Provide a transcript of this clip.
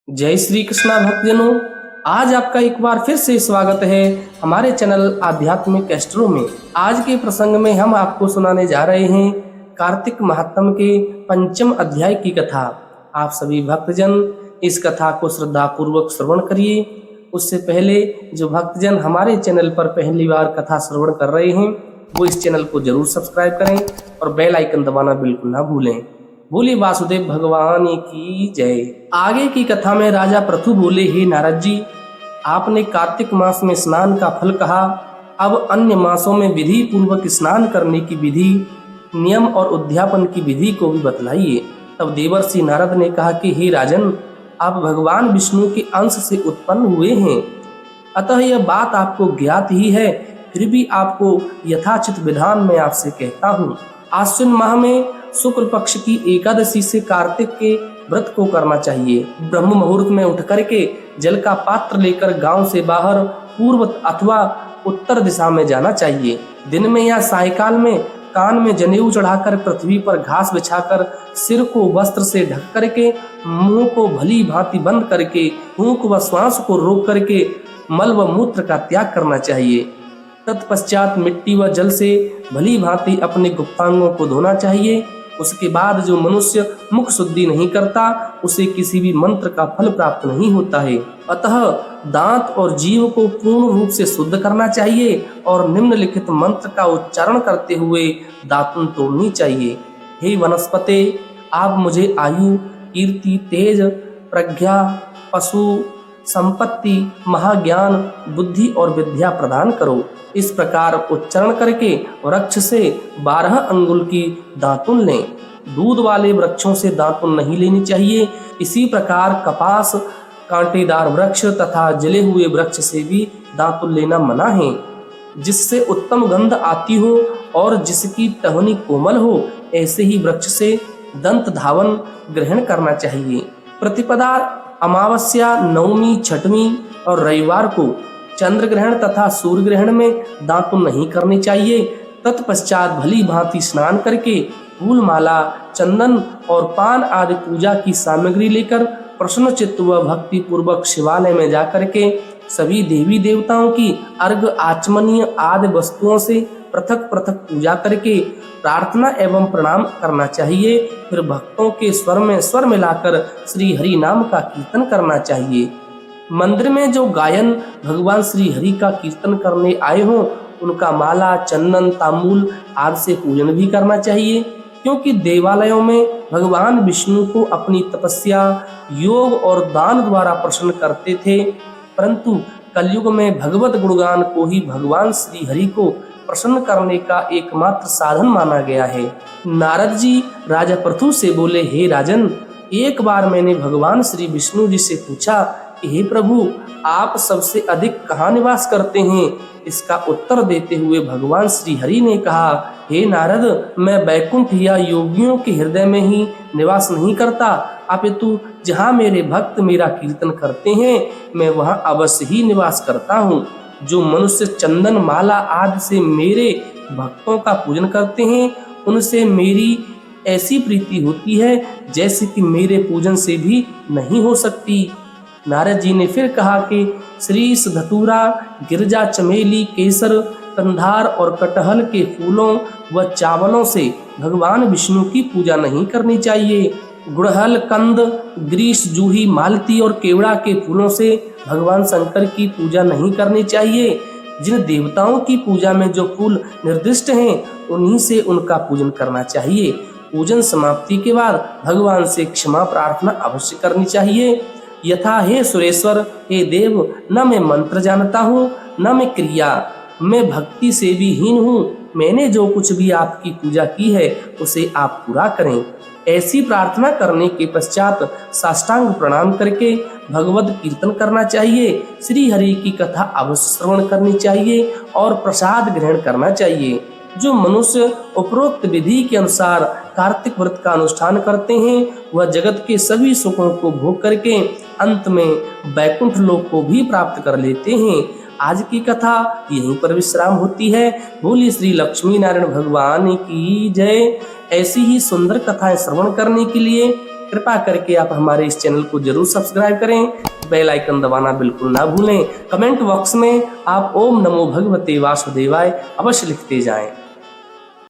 जय श्री कृष्णा भक्तजनों। आज आपका एक बार फिर से स्वागत है हमारे चैनल आध्यात्मिक एस्ट्रो में। आज के प्रसंग में हम आपको सुनाने जा रहे हैं कार्तिक महात्म के पंचम अध्याय की कथा। आप सभी भक्तजन इस कथा को श्रद्धा पूर्वक श्रवण करिए। उससे पहले जो भक्तजन हमारे चैनल पर पहली बार कथा श्रवण कर रहे हैं वो इस चैनल को जरूर सब्सक्राइब करें और बेल आइकन दबाना बिल्कुल ना भूलें। बोले वासुदेव भगवान की जय। आगे की कथा में राजा पृथु बोले, हे नारद जी, आपने कार्तिक मास में स्नान का फल कहा, अब अन्य मासों में विधि पूर्वक स्नान करने की विधि, नियम और उद्यापन की विधि को भी बतलाइए। तब देवर्षि नारद ने कहा कि हे राजन, आप भगवान विष्णु के अंश से उत्पन्न हुए हैं, अतः यह बात आपको ज्ञात ही है, फिर भी आपको यथाचित विधान में आपसे कहता हूँ। आश्विन माह में शुक्ल पक्ष की एकादशी से कार्तिक के व्रत को करना चाहिए। ब्रह्म मुहूर्त में उठ करके जल का पात्र लेकर गांव से बाहर पूर्व अथवा उत्तर दिशा में जाना चाहिए। दिन में या सायकाल में कान में जनेऊ चढ़ाकर पृथ्वी पर घास बिछाकर सिर को वस्त्र से ढक करके मुंह को भली भांति बंद करके फूंक व श्वास को रोक करके मल व मूत्र का त्याग करना चाहिए। तत्पश्चात मिट्टी व जल से भली भांति अपने गुप्तांगों को धोना चाहिए। उसके बाद जो मनुष्य मुख शुद्धि नहीं करता उसे किसी भी मंत्र का फल प्राप्त नहीं होता है। अतः दांत और जीव को पूर्ण रूप से शुद्ध करना चाहिए और निम्नलिखित मंत्र का उच्चारण करते हुए दातुन तोड़नी चाहिए। हे वनस्पते, आप मुझे आयु, कीर्ति, तेज, प्रज्ञा, पशु, संपत्ति, महाज्ञान, बुद्धि और विद्या प्रदान करो। इस प्रकार उच्चारण करके वृक्ष से 12 अंगुल की दातुन लें। दूध वाले वृक्षों से दातुन नहीं लेनी चाहिए। इसी प्रकार कपास, कांटेदार वृक्ष तथा जले हुए वृक्ष से भी दातुन लेना मना है। जिससे उत्तम गंध आती हो और जिसकी टहनी कोमल हो, ऐसे ही वृक्ष से दंत धावन ग्रहण करना चाहिए। प्रतिपदा, अमावस्या, नवमी, छठवीं और रविवार को चंद्र ग्रहण तथा सूर्य ग्रहण में दातुन नहीं करनी चाहिए। तत्पश्चात भली भांति स्नान करके फूल माला, चंदन और पान आदि पूजा की सामग्री लेकर प्रसन्न चित्त व भक्ति पूर्वक शिवालय में जाकर के सभी देवी देवताओं की अर्घ, आचमनीय आदि वस्तुओं से पृथक पृथक पूजा करके प्रार्थना एवं प्रणाम करना चाहिए। फिर भक्तों के स्वर में स्वर मिलाकर श्री हरि नाम का कीर्तन करना चाहिए। मंदिर में जो गायन भगवान श्री हरि का कीर्तन करने आए हों उनका माला, चंदन, तांबूल आदि से पूजन भी करना चाहिए, क्योंकि देवालयों में भगवान विष्णु को अपनी तपस्या, योग और दान द्वारा प्रसन्न करते थे, परंतु कलयुग में भगवत गुणगान को ही भगवान श्री हरि को प्रसन्न करने का एकमात्र साधन माना गया है। नारद जी राजा पृथु से बोले, हे राजन, एक बार मैंने भगवान श्री विष्णु जी से पूछा, हे प्रभु, आप सबसे अधिक कहाँ निवास करते हैं? इसका उत्तर देते हुए भगवान श्री हरि ने कहा, हे नारद, मैं वैकुंठ या योगियों के हृदय में ही निवास नहीं करता, अपितु जहाँ मेरे भक्त मेरा कीर्तन करते हैं मैं वहाँ अवश्य ही निवास करता हूँ। जो मनुष्य चंदन, माला आदि से मेरे भक्तों का पूजन करते हैं उनसे मेरी ऐसी प्रीति होती है जैसे कि मेरे पूजन से भी नहीं हो सकती। नारद जी ने फिर कहा कि श्रीस, धतूरा, गिरजा, चमेली, केसर, कंधार और कटहल के फूलों व चावलों से भगवान विष्णु की पूजा नहीं करनी चाहिए। गुड़हल, कंद, ग्रीस, जूही, मालती और केवड़ा के फूलों से भगवान शंकर की पूजा नहीं करनी चाहिए। जिन देवताओं की पूजा में जो फूल निर्दिष्ट हैं उन्हीं से उनका पूजन करना चाहिए। पूजन समाप्ति के बाद भगवान से क्षमा प्रार्थना अवश्य करनी चाहिए। यथा, हे सुरेश्वर, हे देव, न मैं मंत्र जानता हूँ न मैं क्रिया, मैं भक्ति से भी हीन हूँ। मैंने जो कुछ भी आपकी पूजा की है उसे आप पूरा करें। ऐसी प्रार्थना करने के पश्चात साष्टांग प्रणाम करके भगवत कीर्तन करना चाहिए। श्री हरि की कथा अवश्य श्रवण करनी चाहिए और प्रसाद ग्रहण करना चाहिए। जो मनुष्य उपरोक्त विधि के अनुसार कार्तिक व्रत का अनुष्ठान करते हैं वह जगत के सभी सुखों को भोग करके अंत में वैकुंठ लोक को भी प्राप्त कर लेते हैं। आज की कथा यहीं पर विश्राम होती है। बोलिए श्री लक्ष्मी नारायण भगवान की जय। ऐसी ही सुंदर कथाएं श्रवण करने के लिए कृपा करके आप हमारे इस चैनल को जरूर सब्सक्राइब करें, बेल आइकन दबाना बिल्कुल ना भूलें। कमेंट बॉक्स में आप ओम नमो भगवते वासुदेवाय अवश्य लिखते जाएं।